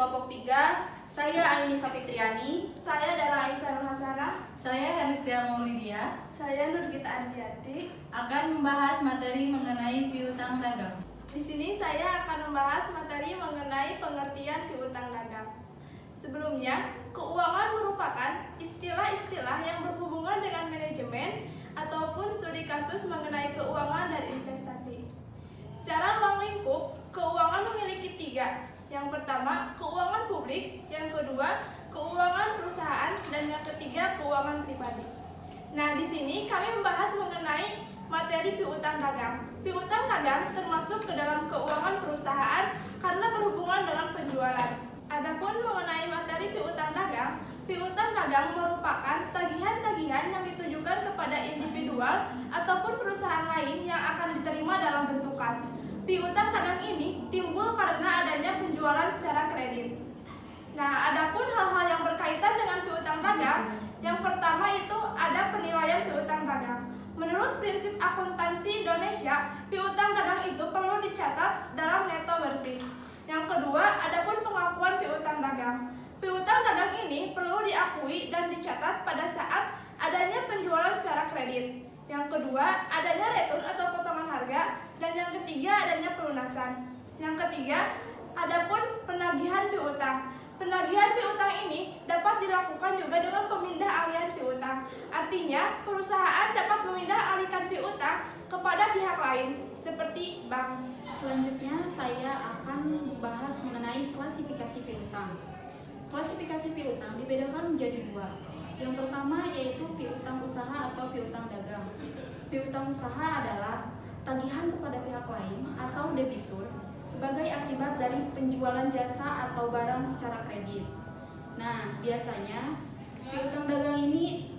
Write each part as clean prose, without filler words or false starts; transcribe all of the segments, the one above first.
kelompok 3. Saya Aini Safitriani. Saya Dara Aisyah Hasana. Saya Haristia Maulidia. Saya Nurgita Ardiati. Akan membahas materi mengenai piutang dagang. Di sini saya akan membahas materi mengenai pengertian piutang dagang. Sebelumnya, keuangan merupakan istilah-istilah yang berhubungan dengan manajemen ataupun studi kasus mengenai keuangan dan investasi. Secara ruang lingkup, keuangan memiliki 3. Yang pertama, keuangan publik, yang kedua, keuangan perusahaan, dan yang ketiga, keuangan pribadi. Nah, di sini kami membahas mengenai materi piutang dagang. Piutang dagang termasuk ke dalam keuangan perusahaan karena berhubungan dengan penjualan. Adapun mengenai materi piutang dagang merupakan tagihan-tagihan yang ditujukan kepada individual ataupun perusahaan lain yang akan diterima dalam bentuk kas. Piutang dagang ini timbul karena adanya penjualan secara kredit. Nah, adapun hal-hal yang berkaitan dengan piutang dagang, yang pertama itu ada penilaian piutang dagang. Menurut prinsip akuntansi Indonesia, piutang dagang itu perlu dicatat dalam neto bersih. Yang kedua, adapun pengakuan piutang dagang. Piutang dagang ini perlu diakui dan dicatat pada saat adanya penjualan secara kredit. Yang kedua, adanya retun atau potongan harga. Dan yang ketiga, adanya pelunasan. Yang ketiga, adapun penagihan piutang. Penagihan piutang ini dapat dilakukan juga dengan pemindah alihan piutang. Artinya, perusahaan dapat memindah alihkan piutang kepada pihak lain, seperti bank. Selanjutnya, saya akan membahas mengenai klasifikasi piutang. Klasifikasi piutang dibedakan menjadi 2. Yang pertama yaitu piutang usaha atau piutang dagang. Piutang usaha adalah tagihan kepada pihak lain atau debitur sebagai akibat dari penjualan jasa atau barang secara kredit. Nah, biasanya piutang dagang ini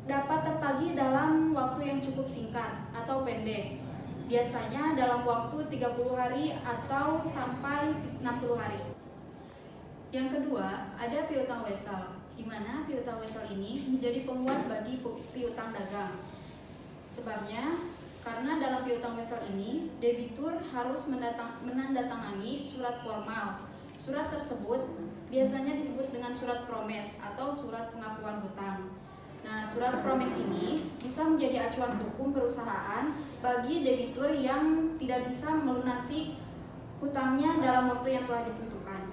dapat tertagih dalam waktu yang cukup singkat atau pendek. Biasanya dalam waktu 30 hari atau sampai 60 hari. Yang kedua, ada piutang wesel, di mana piutang wesel ini menjadi penguat bagi piutang dagang. Sebabnya, karena dalam piutang wesel ini, debitur harus menandatangani surat formal. Surat tersebut biasanya disebut dengan surat promes atau surat pengakuan hutang. Nah, surat promes ini bisa menjadi acuan hukum perusahaan bagi debitur yang tidak bisa melunasi hutangnya dalam waktu yang telah ditentukan.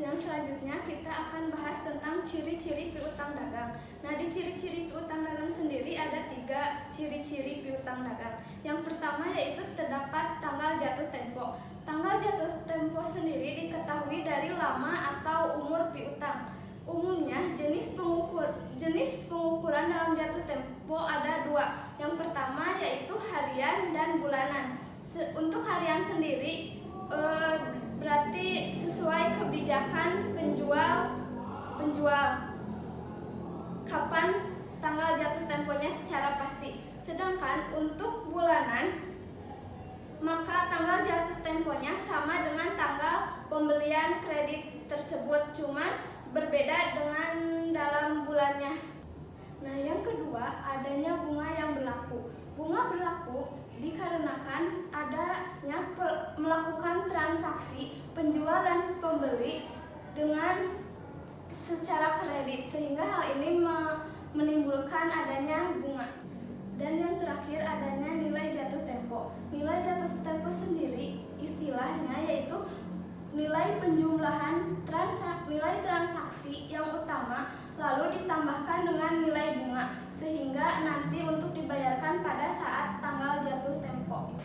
Yang selanjutnya kita akan bahas tentang ciri-ciri piutang dagang. Nah, di ciri-ciri piutang dagang sendiri ada 3 ciri-ciri piutang dagang. Yang pertama yaitu terdapat tanggal jatuh tempo. Tanggal jatuh tempo sendiri diketahui dari lama atau umur piutang. Umumnya jenis pengukuran dalam jatuh tempo ada 2. Yang pertama yaitu harian dan bulanan. Untuk harian sendiri berarti sesuai kebijakan penjual kapan tanggal jatuh temponya secara pasti. Sedangkan untuk bulanan, maka tanggal jatuh temponya sama dengan tanggal pembelian kredit tersebut, cuman berbeda dengan dalam bulannya. Nah, yang kedua, adanya bunga yang berlaku. Bunga berlaku dikarenakan adanya melakukan transaksi penjual dan pembeli dengan secara kredit, sehingga hal ini menimbulkan adanya bunga. Dan yang terakhir adanya nilai jatuh tempo. Nilai jatuh tempo sendiri istilahnya yaitu nilai penjumlahan nilai transaksi yang utama lalu ditambahkan dengan nilai bunga, sehingga nanti untuk dibayarkan pada saat tanggal jatuh tempo.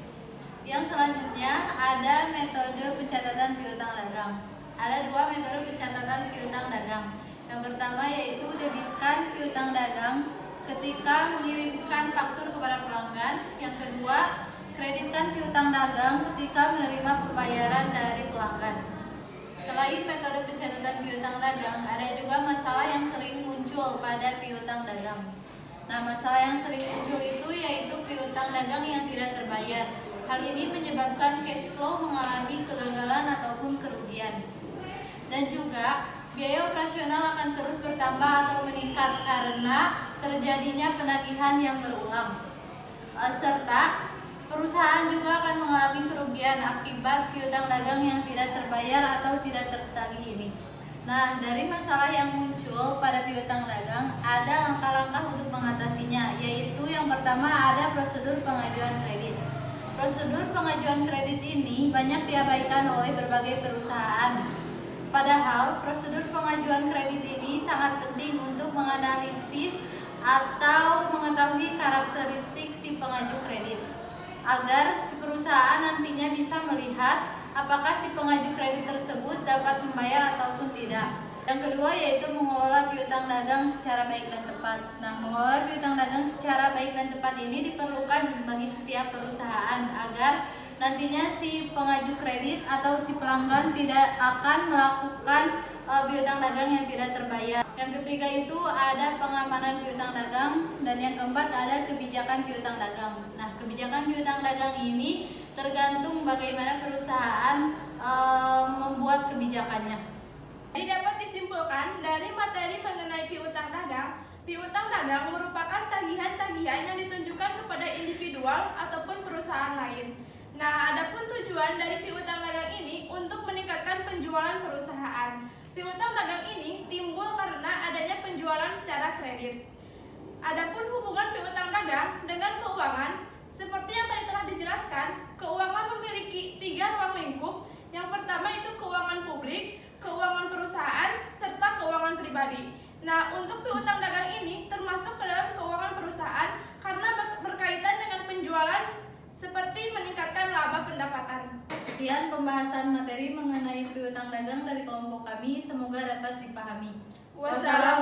Yang selanjutnya ada metode pencatatan piutang dagang. Ada 2 metode pencatatan piutang dagang. Yang pertama yaitu debitkan piutang dagang ketika mengirimkan faktur kepada pelanggan. Yang kedua, kreditkan piutang dagang ketika menerima pembayaran dari pelanggan. Selain metode pencatatan piutang dagang, ada juga masalah yang sering muncul pada piutang dagang. Nah, masalah yang sering muncul itu yaitu piutang dagang yang tidak terbayar. Hal ini menyebabkan cash flow mengalami kegagalan ataupun kerugian. Dan juga biaya operasional akan terus bertambah atau meningkat karena terjadinya penagihan yang berulang. Serta perusahaan juga akan mengalami kerugian kerugian akibat piutang dagang yang tidak terbayar atau tidak tertagih ini. Nah, dari masalah yang muncul pada piutang dagang, ada langkah-langkah untuk mengatasinya, yaitu yang pertama ada prosedur pengajuan kredit. Prosedur pengajuan kredit ini banyak diabaikan oleh berbagai perusahaan. Padahal, prosedur pengajuan kredit ini sangat penting untuk menganalisis atau mengetahui karakteristik si pengaju kredit, agar si perusahaan nantinya bisa melihat apakah si pengaju kredit tersebut dapat membayar ataupun tidak. Yang kedua yaitu mengelola piutang dagang secara baik dan tepat. Nah, mengelola piutang dagang secara baik dan tepat ini diperlukan bagi setiap perusahaan agar nantinya si pengaju kredit atau si pelanggan tidak akan melakukan piutang dagang yang tidak terbayar. Yang ketiga itu ada pengamanan piutang dagang, dan yang keempat ada kebijakan piutang dagang. Nah, kebijakan piutang dagang ini tergantung bagaimana perusahaan membuat kebijakannya. Jadi dapat disimpulkan dari materi mengenai piutang dagang merupakan tagihan-tagihan yang ditunjukkan kepada individual ataupun perusahaan lain. Nah, adapun tujuan dari piutang dagang ini untuk meningkatkan penjualan perusahaan. Piutang dagang ini timbul karena adanya penjualan secara kredit. Adapun hubungan piutang dagang dengan keuangan, seperti yang tadi telah dijelaskan, keuangan memiliki 3 ruang lingkup. Yang pertama itu keuangan publik, keuangan perusahaan, serta keuangan pribadi. Nah, untuk piutang dagang ini termasuk ke dalam keuangan perusahaan karena berkaitan dengan penjualan seperti meningkatkan laba pendapatan. Sekian pembahasan materi mengenai piutang dagang dari kelompok kami, semoga dapat dipahami. Wassalamualaikum